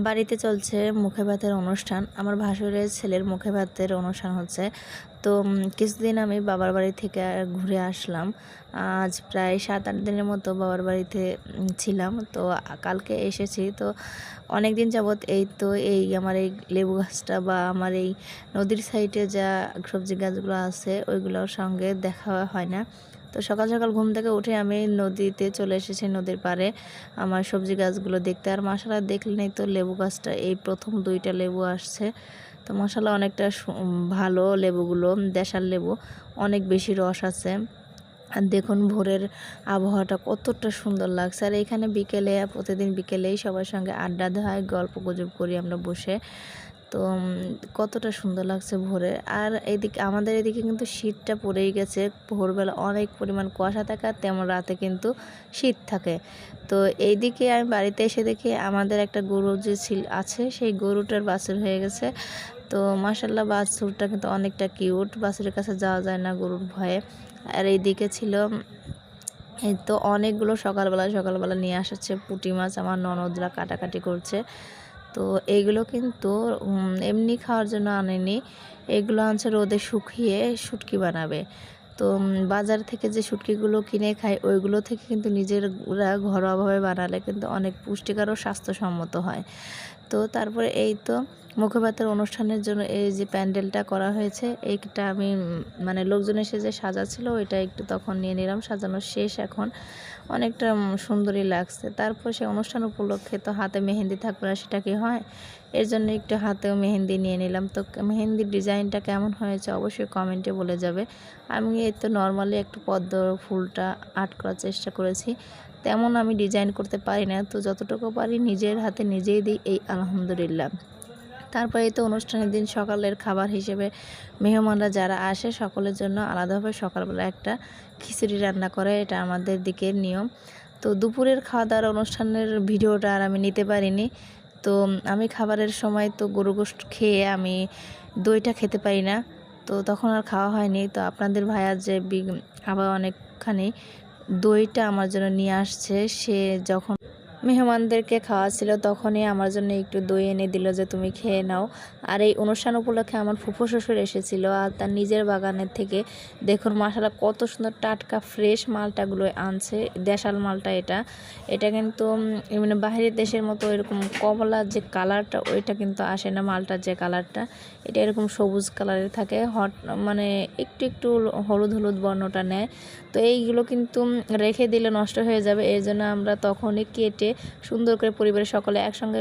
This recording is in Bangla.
বাড়িতে চলছে মুখে ভাতের অনুষ্ঠান। আমার ভাসুরের ছেলের মুখে ভাতের অনুষ্ঠান হচ্ছে। তো কিছুদিন আমি বাবার বাড়ি থেকে ঘুরে আসলাম। আজ প্রায় 7-8 দিনের মতো বাবার বাড়িতে ছিলাম। তো কালকে এসেছি। তো অনেক দিন যাবৎ এই আমার এই লেবু গাছটা বা আমার এই নদীর সাইডে যা সবজি গাছগুলো আছে ওইগুলোর সঙ্গে দেখা হয় না। তো সকাল সকাল ঘুম থেকে উঠে আমি নদীতে চলে এসেছি, নদীর পাড়ে আমার সবজি গাছগুলো দেখতে। আর মাশাআল্লাহ দেখলেনই তো লেবু গাছটা এই প্রথম 2টা লেবু আসছে। তো মাশাআল্লাহ অনেকটা ভালো লেবুগুলো, দেশাল লেবু, অনেক বেশি রস আছে। আর দেখুন ভোরের আবহাওয়াটা কতটা সুন্দর লাগছে। আর এখানে বিকেলে প্রতিদিন বিকেলেই সবার সঙ্গে আড্ডা দেওয়া হয়, গল্প গুজব করি আমরা বসে। তো কতটা সুন্দর লাগছে ভোরে। আর এইদিকে আমাদের এদিকে কিন্তু শীতটা পড়েই গেছে। ভোরবেলা অনেক পরিমাণ কুয়াশা থাকে, আর তেমন রাতে কিন্তু শীত থাকে। তো এইদিকে আমি বাড়িতে এসে দেখি আমাদের একটা গরু যে আছে, সেই গরুটার বাছুর হয়ে গেছে। তো মাশাআল্লাহ বাছুরটা কিন্তু অনেকটা কিউট। বাছুরের কাছে যাওয়া যায় না গরুর ভয়ে। আর এইদিকে ছিল এই তো অনেকগুলো সকালবেলা নিয়ে আসছে পুঁটি মাছ, আমার ননদরা কাটাকাটি করছে। তো এইগুলো কিন্তু এমনি খাওয়ার জন্য আনেনি, এগুলো আনছে রোদে শুকিয়ে শুটকি বানাবে। তো বাজার থেকে যে শুটকিগুলো কিনে খাই ওইগুলো থেকে কিন্তু নিজেরা ঘরোয়াভাবে বানালে কিন্তু অনেক পুষ্টিকর ও স্বাস্থ্যসম্মত হয়। তো তারপরে এই তো মুখে ভাতের অনুষ্ঠানের জন্য এই যে প্যান্ডেলটা করা হয়েছে, এইটা আমি মানে লোকজন এসে যে সাজাচ্ছিল ওইটা একটু তখন নিয়ে নিলাম। সাজানো শেষ এখন, অনেকটা সুন্দরই লাগছে। তারপর সে অনুষ্ঠান উপলক্ষে তো হাতে মেহেন্দি থাকবে না, সেটা কি হয়, এর জন্য একটু হাতেও মেহেন্দি নিয়ে নিলাম। তো মেহেন্দির ডিজাইনটা কেমন হয়েছে অবশ্যই কমেন্টে বলে যাবে। আমি এই তো নর্মালি একটু পদ্ম ফুলটা আর্ট করার চেষ্টা করেছি, তেমন আমি ডিজাইন করতে পারি না। তো যতটুকু পারি নিজের হাতে নিজেই দিই, এই আলহামদুলিল্লাহ। তারপরে তো অনুষ্ঠানের দিন সকালের খাবার হিসেবে মেহমানরা যারা আসে সকলের জন্য আলাদাভাবে সকালবেলা একটা খিচুড়ি রান্না করে, এটা আমাদের দিকের নিয়ম। তো দুপুরের খাওয়া দাওয়ার অনুষ্ঠানের ভিডিওটা আর আমি নিতে পারিনি। তো আমি খাবারের সময় তো গরু গোশত খেয়ে আমি দইটা খেতে পারি না, তো তখন আর খাওয়া হয়নি। তো আপনাদের ভাইয়া যে আবার অনেকখানি দইটা আমার জন্য নিয়ে আসছে, সে যখন মেহমানদেরকে খাওয়াচ্ছিল তখনই আমার জন্য একটু দই এনে দিল যে তুমি খেয়ে নাও। আর এই অনুষ্ঠান উপলক্ষে আমার ফুফু শ্বশুর এসেছিল, আর তার নিজের বাগানের থেকে দেখুন মাশাআল্লাহ কত সুন্দর টাটকা ফ্রেশ মালটাগুলো আনছে। দেশাল মালটা, এটা কিন্তু মানে বাইরের দেশের মতো এরকম কমলা যে কালারটা ওইটা কিন্তু আসে না। মালটার যে কালারটা এটা এরকম সবুজ কালারের থাকে, মানে একটু একটু হলুদ হলুদ বর্ণটা নেয়। তো এইগুলো কিন্তু রেখে দিলে নষ্ট হয়ে যাবে, এই জন্য আমরা তখনই কেটে সুন্দর করে পরিবারের সকলে একসঙ্গে